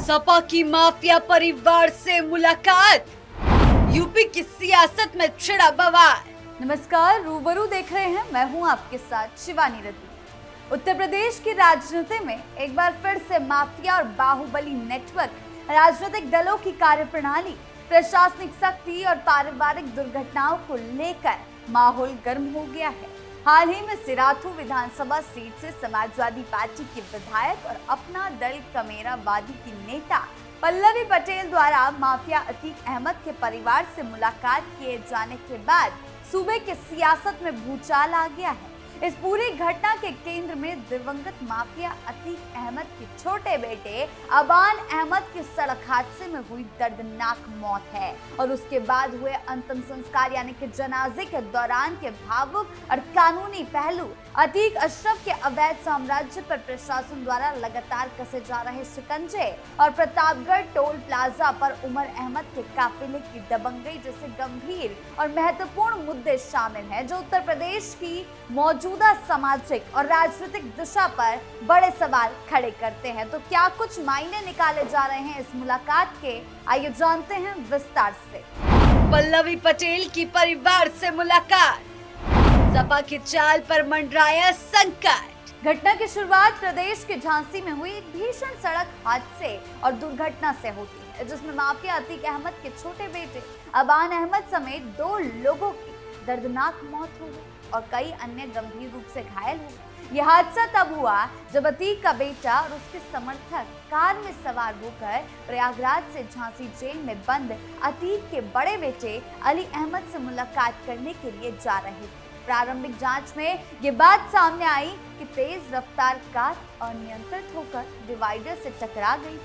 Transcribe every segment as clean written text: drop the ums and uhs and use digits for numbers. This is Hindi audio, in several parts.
सपा की माफिया परिवार से मुलाकात, यूपी की सियासत में छिड़ा बवाल। नमस्कार, रूबरू देख रहे हैं, मैं हूं आपके साथ शिवानी रति। उत्तर प्रदेश की राजनीति में एक बार फिर से माफिया और बाहुबली नेटवर्क, राजनीतिक दलों की कार्यप्रणाली, प्रशासनिक सख्ती और पारिवारिक दुर्घटनाओं को लेकर माहौल गर्म हो गया है। हाल ही में सिराथू विधानसभा सीट से समाजवादी पार्टी के विधायक और अपना दल कमेरावादी की नेता पल्लवी पटेल द्वारा माफिया अतीक अहमद के परिवार से मुलाकात किए जाने के बाद सूबे के सियासत में भूचाल आ गया है। इस पूरी घटना के केंद्र में दिवंगत माफिया अतीक अहमद के छोटे बेटे अबान अहमद की सड़क हादसे में हुई दर्दनाक मौत है और उसके बाद हुए अंतिम संस्कार यानी कि जनाजे के दौरान के भावुक और कानूनी पहलू, अतीक अशरफ के अवैध साम्राज्य पर प्रशासन द्वारा लगातार कसे जा रहे शिकंजे और प्रतापगढ़ टोल प्लाजा पर उमर अहमद के काफिले की दबंगई जैसे गंभीर और महत्वपूर्ण मुद्दे शामिल हैं, जो उत्तर प्रदेश की मौजूदा सामाजिक और राजनीतिक दिशा पर बड़े सवाल खड़े करते हैं। तो क्या कुछ मायने निकाले जा रहे हैं इस मुलाकात के, आइए जानते हैं विस्तार से। पल्लवी पटेल की परिवार से मुलाकात, सपा की चाल पर मंडराया संकट। घटना की शुरुआत प्रदेश के झांसी में हुई एक भीषण सड़क हादसे और दुर्घटना से होती है, जिसमें माफिया अतीक अहमद के छोटे बेटे अबान अहमद समेत 2 लोगों की दर्दनाक मौत हो गई और कई अन्य गंभीर रूप से घायल हो गए। यह हादसा तब हुआ जब अतीक का बेटा और उसके समर्थक कार में सवार होकर प्रयागराज से झांसी जेल में बंद अतीक के बड़े बेटे अली अहमद से मुलाकात करने के लिए जा रहे थे। प्रारंभिक जांच में ये बात सामने आई कि तेज रफ्तार कार अनियंत्रित होकर डिवाइडर से टकरा गई,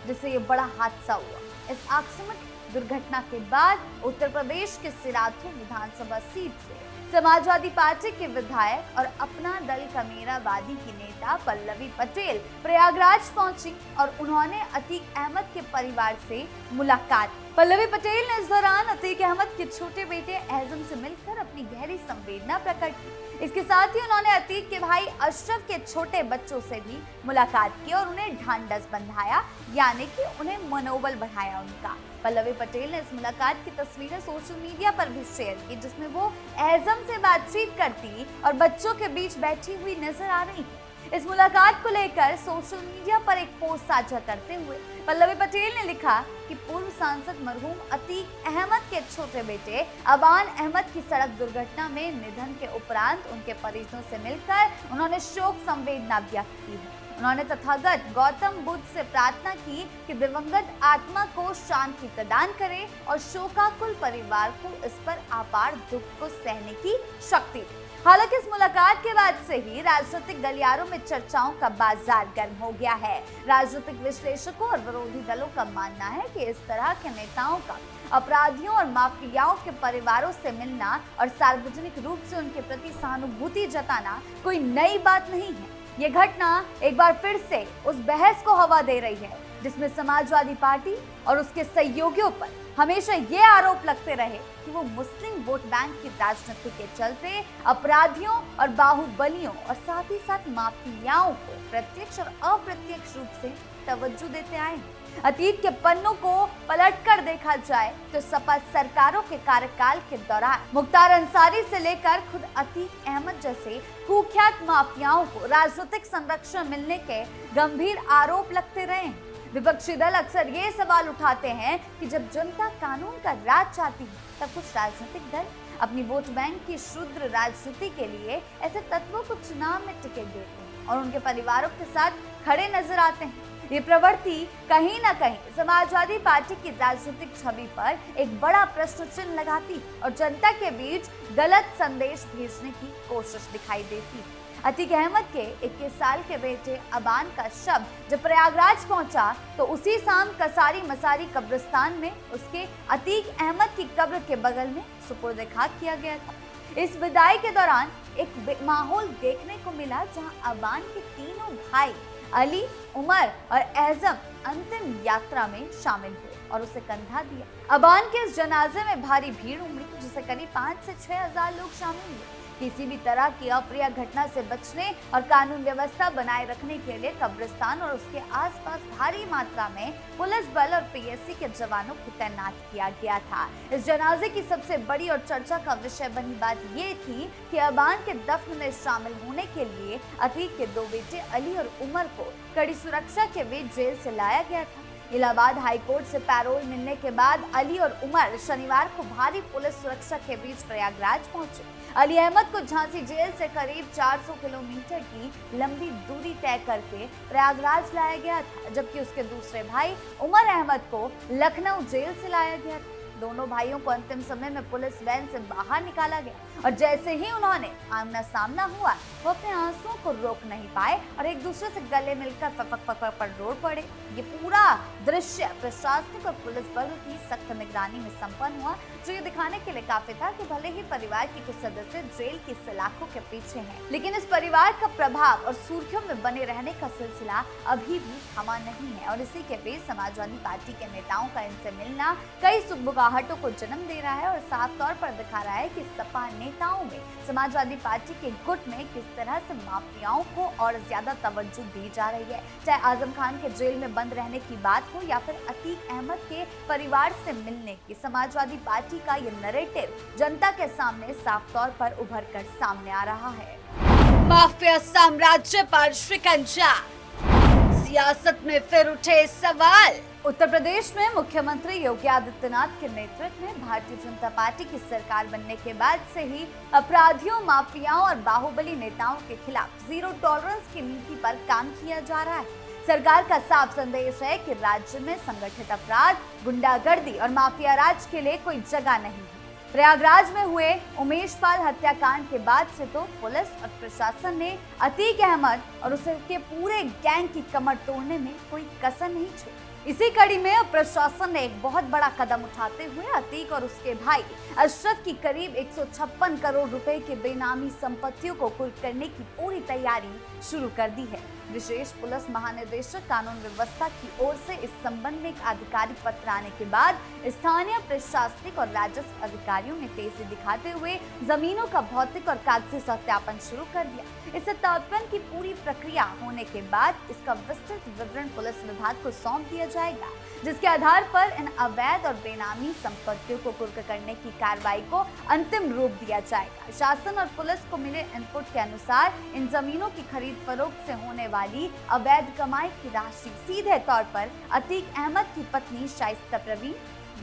जिससे ये बड़ा हादसा हुआ। इस आकस्मिक दुर्घटना के बाद उत्तर प्रदेश के सिराथू विधानसभा सीट से समाजवादी पार्टी के विधायक और अपना दल कमेरावादी की नेता पल्लवी पटेल प्रयागराज पहुंची और उन्होंने अतीक अहमद के परिवार से मुलाकात। पल्लवी पटेल ने इस दौरान अतीक अहमद के छोटे बेटे एहजम से मिलकर अपनी गहरी संवेदना प्रकट की। इसके साथ ही उन्होंने अतीक के भाई अशरफ के छोटे बच्चों से भी मुलाकात की और उन्हें ढांढस बंधाया, यानी कि उन्हें मनोबल बढ़ाया उनका। पल्लवी पटेल ने इस मुलाकात की तस्वीरें सोशल मीडिया पर भी शेयर की, जिसमें वो एहजम से बातचीत करती और बच्चों के बीच बैठी हुई नजर आ रही है। इस मुलाकात को लेकर सोशल मीडिया पर एक पोस्ट साझा करते हुए पल्लवी पटेल ने लिखा कि पूर्व सांसद मरहूम अतीक अहमद के छोटे बेटे अबान अहमद की सड़क दुर्घटना में निधन के उपरांत उनके परिजनों से मिलकर उन्होंने शोक संवेदना व्यक्त की है। उन्होंने तथागत गौतम बुद्ध से प्रार्थना की कि दिवंगत आत्मा को शांति प्रदान करे और शोकाकुल परिवार को इस पर अपार दुख को सहने की शक्ति दे। हालांकि इस मुलाकात के बाद से ही राजनीतिक गलियारों में चर्चाओं का बाजार गर्म हो गया है। राजनीतिक विश्लेषकों और विरोधी दलों का मानना है कि इस तरह के नेताओं का अपराधियों और माफियाओं के परिवारों से मिलना और सार्वजनिक रूप से उनके प्रति सहानुभूति जताना कोई नई बात नहीं है। ये घटना एक बार फिर से उस बहस को हवा दे रही है जिसमें समाजवादी पार्टी और उसके सहयोगियों पर हमेशा ये आरोप लगते रहे कि वो मुस्लिम वोट बैंक की राजनीति के चलते अपराधियों और बाहुबलियों और साथ ही साथ माफियाओं को प्रत्यक्ष और अप्रत्यक्ष रूप से तवज्जो देते आए हैं। अतीत के पन्नों को पलटकर देखा जाए तो सपा सरकारों के कार्यकाल के दौरान मुख्तार अंसारी से लेकर खुद अतीक अहमद जैसे कुख्यात माफियाओं को राजनीतिक संरक्षण मिलने के गंभीर आरोप लगते रहे हैं। विपक्षी दल अक्सर ये सवाल उठाते हैं कि जब जनता कानून का राज चाहती है, तब कुछ राजनीतिक दल अपनी वोट बैंक की क्षुद्र राजनीति के लिए ऐसे तत्वों को चुनाव में टिकट देते हैं और उनके परिवारों के साथ खड़े नजर आते हैं। ये प्रवृत्ति कहीं न कहीं समाजवादी पार्टी की राजनीतिक छवि पर एक बड़ा प्रश्न चिन्ह लगाती और जनता के बीच गलत संदेश भेजने की कोशिश दिखाई देती है। अतीक अहमद के 21 साल के बेटे अबान का शव जब प्रयागराज पहुंचा तो उसी शाम कसारी मसारी कब्रिस्तान में उसके अतीक अहमद की कब्र के बगल में सुपुर्द खाक किया गया था। इस विदाई के दौरान एक माहौल देखने को मिला जहां अबान के तीनों भाई अली, उमर और एहजम अंतिम यात्रा में शामिल हुए और उसे कंधा दिया। अबान के इस जनाजे में भारी भीड़ उमड़ी, जिससे करीब 5 से 6 हजार लोग शामिल हुए। किसी भी तरह की अप्रिय घटना से बचने और कानून व्यवस्था बनाए रखने के लिए कब्रिस्तान और उसके आसपास भारी मात्रा में पुलिस बल और पीएससी के जवानों को तैनात किया गया था। इस जनाजे की सबसे बड़ी और चर्चा का विषय बनी बात ये थी कि अबान के दफन में शामिल होने के लिए अतीक के 2 बेटे अली और उमर को कड़ी सुरक्षा के बीच जेल से लाया गया था। इलाहाबाद हाईकोर्ट से पैरोल मिलने के बाद अली और उमर शनिवार को भारी पुलिस सुरक्षा के बीच प्रयागराज पहुंचे। अली अहमद को झांसी जेल से करीब 400 किलोमीटर की लंबी दूरी तय करके प्रयागराज लाया गया था, जबकि उसके दूसरे भाई उमर अहमद को लखनऊ जेल से लाया गया था। दोनों भाइयों को अंतिम समय में पुलिस वैन से बाहर निकाला गया और जैसे ही उन्होंने आमना सामना हुआ वो अपने आंसुओं को रोक नहीं पाए और एक दूसरे से गले मिलकर फक पर रो पड़े। ये पूरा दृश्य प्रशासनिक और पुलिस बल की सख्त निगरानी में संपन्न हुआ, जो ये दिखाने के लिए काफी था कि भले ही परिवार के कुछ सदस्य जेल की सलाखों के पीछे हैं, लेकिन इस परिवार का प्रभाव और सुर्खियों में बने रहने का सिलसिला अभी भी थमा नहीं है। और इसी के बीच समाजवादी पार्टी के नेताओं का इनसे मिलना कई सुगबुगाहटों को जन्म दे रहा है और साफ तौर पर दिखा रहा है कि सपा नेताओं में समाजवादी पार्टी के गुट में किस तरह से माफियाओं को और ज्यादा तवज्जो दी जा रही है। चाहे आजम खान के जेल में बंद रहने की बात हो या फिर अतीक अहमद के परिवार से मिलने की, समाजवादी पार्टी का ये नैरेटिव जनता के सामने साफ तौर पर उभर कर सामने आ रहा है। माफिया साम्राज्य पर शिकंजा, सियासत में फिर उठे सवाल। उत्तर प्रदेश में मुख्यमंत्री योगी आदित्यनाथ के नेतृत्व में भारतीय जनता पार्टी की सरकार बनने के बाद से ही अपराधियों, माफियाओं और बाहुबली नेताओं के खिलाफ जीरो टॉलरेंस की नीति पर काम किया जा रहा है। सरकार का साफ संदेश है कि राज्य में संगठित अपराध, गुंडागर्दी और माफिया राज के लिए कोई जगह नहीं है। प्रयागराज में हुए उमेश पाल हत्याकांड के बाद से तो पुलिस और प्रशासन ने अतीक अहमद और उसके पूरे गैंग की कमर तोड़ने में कोई कसर नहीं छोड़ी। इसी कड़ी में प्रशासन ने एक बहुत बड़ा कदम उठाते हुए अतीक और उसके भाई अशरफ की करीब 156 करोड़ रुपए के बेनामी संपत्तियों को कुर्क करने की पूरी तैयारी शुरू कर दी है। विशेष पुलिस महानिदेशक कानून व्यवस्था की ओर से इस संबंध में एक आधिकारिक पत्र आने के बाद स्थानीय प्रशासनिक और राजस्व अधिकारियों ने तेजी दिखाते हुए जमीनों का भौतिक और कागजी सत्यापन शुरू कर दिया। इस सत्यापन की पूरी प्रक्रिया होने के बाद इसका विस्तृत विवरण पुलिस विभाग को सौंप दिया जाएगा, जिसके आधार पर इन अवैध और बेनामी संपत्तियों को कुर्क करने की कार्रवाई को अंतिम रूप दिया जाएगा। शासन और पुलिस को मिले इनपुट के अनुसार इन जमीनों की खरीद फरोख्त से होने वाली अवैध कमाई की राशि सीधे तौर पर अतीक अहमद की पत्नी शाइस्ता प्रवीण,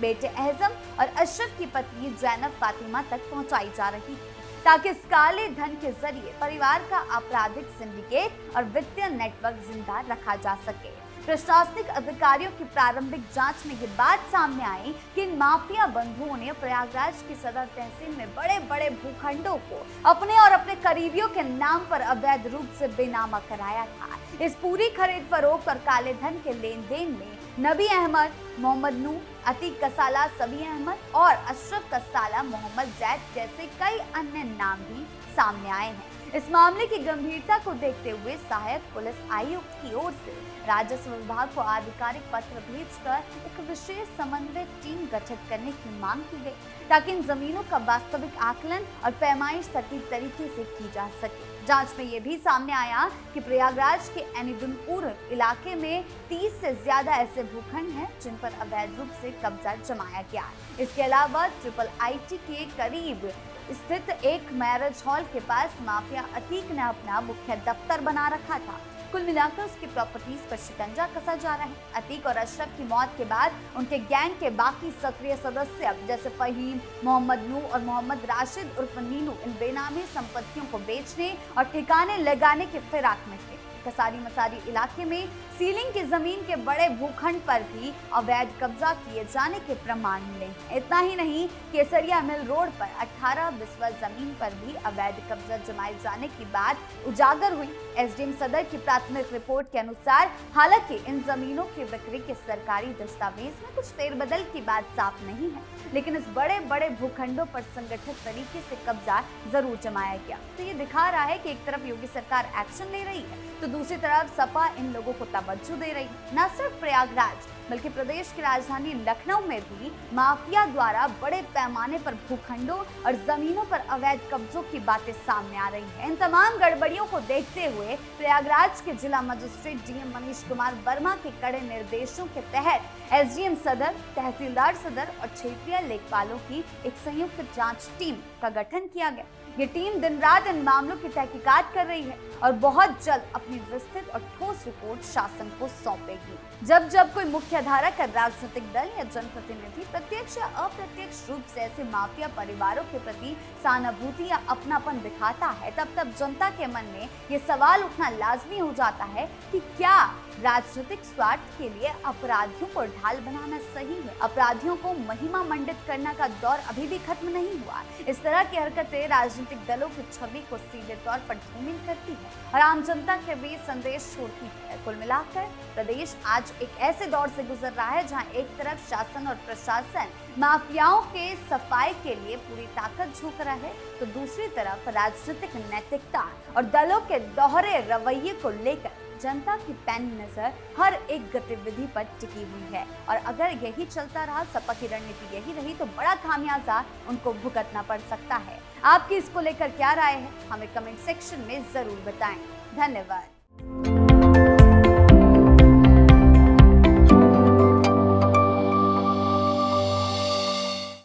बेटे एहजम और अशरफ की पत्नी जैनब फातिमा तक पहुंचाई जा रही है, ताकि इस काले धन के जरिए परिवार का आपराधिक सिंडिकेट और वित्तीय नेटवर्क जिंदा रखा जा सके। प्रशासनिक अधिकारियों की प्रारंभिक जांच में ये बात सामने आई कि इन माफिया बंधुओं ने प्रयागराज की सदर तहसील में बड़े बड़े भूखंडों को अपने और अपने करीबियों के नाम पर अवैध रूप से बेनामा कराया था। इस पूरी खरीद फरोख्त और काले धन के लेन देन में नबी अहमद, मोहम्मद नूर, अतीक का साला सबी अहमद और अशरफ का साला मोहम्मद जैद जैसे कई अन्य नाम भी सामने आए हैं। इस मामले की गंभीरता को देखते हुए सहायक पुलिस आयुक्त की ओर से राजस्व विभाग को आधिकारिक पत्र भेजकर एक विशेष समन्वय टीम गठित करने की मांग की गई, ताकि इन जमीनों का वास्तविक आकलन और पैमाइश सटीक तरीके से की जा सके। जांच में ये भी सामने आया कि प्रयागराज के एनिदुनपुर इलाके में 30 से ज्यादा ऐसे भूखंड हैं जिन पर अवैध रूप से कब्जा जमाया गया। इसके अलावा IIT के करीब स्थित एक मैरिज हॉल के पास माफिया अतीक ने अपना मुख्य दफ्तर बना रखा था। कुल मिलाकर उसकी प्रॉपर्टीज पर शिकंजा कसा जा रहा है। अतीक और अशरफ की मौत के बाद उनके गैंग के बाकी सक्रिय सदस्य जैसे फहीम, मोहम्मद नूर और मोहम्मद राशिद उर्फ नीनू इन बेनामी संपत्तियों को बेचने और ठिकाने लगाने के फिराक में थे। कसारी मसारी इलाके में सीलिंग की जमीन के बड़े भूखंड पर भी अवैध कब्जा किए जाने के प्रमाण मिले हैं। इतना ही नहीं, केसरिया मिल रोड पर 18 बिस्वा जमीन पर भी अवैध कब्जा जमाए जाने की बात उजागर हुई। एसडीएम सदर की प्राथमिक रिपोर्ट के अनुसार हालांकि इन जमीनों की बिक्री के सरकारी दस्तावेज में कुछ फेरबदल की बात साफ नहीं है, लेकिन इस बड़े बड़े भूखंडों पर संगठित तरीके से कब्जा जरूर जमाया गया। तो ये दिखा रहा है कि एक तरफ योगी सरकार एक्शन ले रही है तो दूसरी तरफ सपा इन लोगों को तवज्जो दे रही है। न सिर्फ प्रयागराज बल्कि प्रदेश की राजधानी लखनऊ में भी माफिया द्वारा बड़े पैमाने पर भूखंडों और जमीनों पर अवैध कब्जों की बातें सामने आ रही हैं। इन तमाम गड़बड़ियों को देखते हुए प्रयागराज के जिला मजिस्ट्रेट डीएम मनीष कुमार वर्मा के कड़े निर्देशों के तहत एसडीएम सदर, तहसीलदार सदर और क्षेत्रीय लेखपालों की एक संयुक्त जांच टीम का गठन किया गया। ये टीम दिन रात इन मामलों की तहकीकात कर रही है और बहुत जल्द अपनी विस्तृत और ठोस रिपोर्ट शासन को सौंपेगी। जब जब कोई मुख्यधारा का राजनीतिक दल या जनप्रतिनिधि प्रत्यक्ष या अप्रत्यक्ष रूप से ऐसे माफिया परिवारों के प्रति सहानुभूति या अपनापन दिखाता है, तब जनता के मन में ये सवाल उठना लाजमी हो जाता है कि क्या राजनीतिक स्वार्थ के लिए अपराधियों को ढाल बनाना सही है? अपराधियों को महिमा मंडित करने का दौर अभी भी खत्म नहीं हुआ। इस तरह की हरकतें राजनीतिक दलों की छवि को सीधे तौर पर धूमिल करती है और आम जनता के बीच संदेश छोड़ती है। कुल मिलाकर प्रदेश आज एक ऐसे दौर से गुजर रहा है जहां एक तरफ शासन और प्रशासन माफियाओं के सफाई के लिए पूरी ताकत झोंक रहा है, तो दूसरी तरफ राजनीतिक नैतिकता और दलों के दोहरे रवैये को लेकर जनता की पैनी नजर हर एक गतिविधि पर टिकी हुई है। और अगर यही चलता रहा, सपा की रणनीति यही रही, तो बड़ा खामियाजा उनको भुगतना पड़ सकता है। आपकी इसको लेकर क्या राय है, हमें कमेंट सेक्शन में जरूर बताएं। धन्यवाद।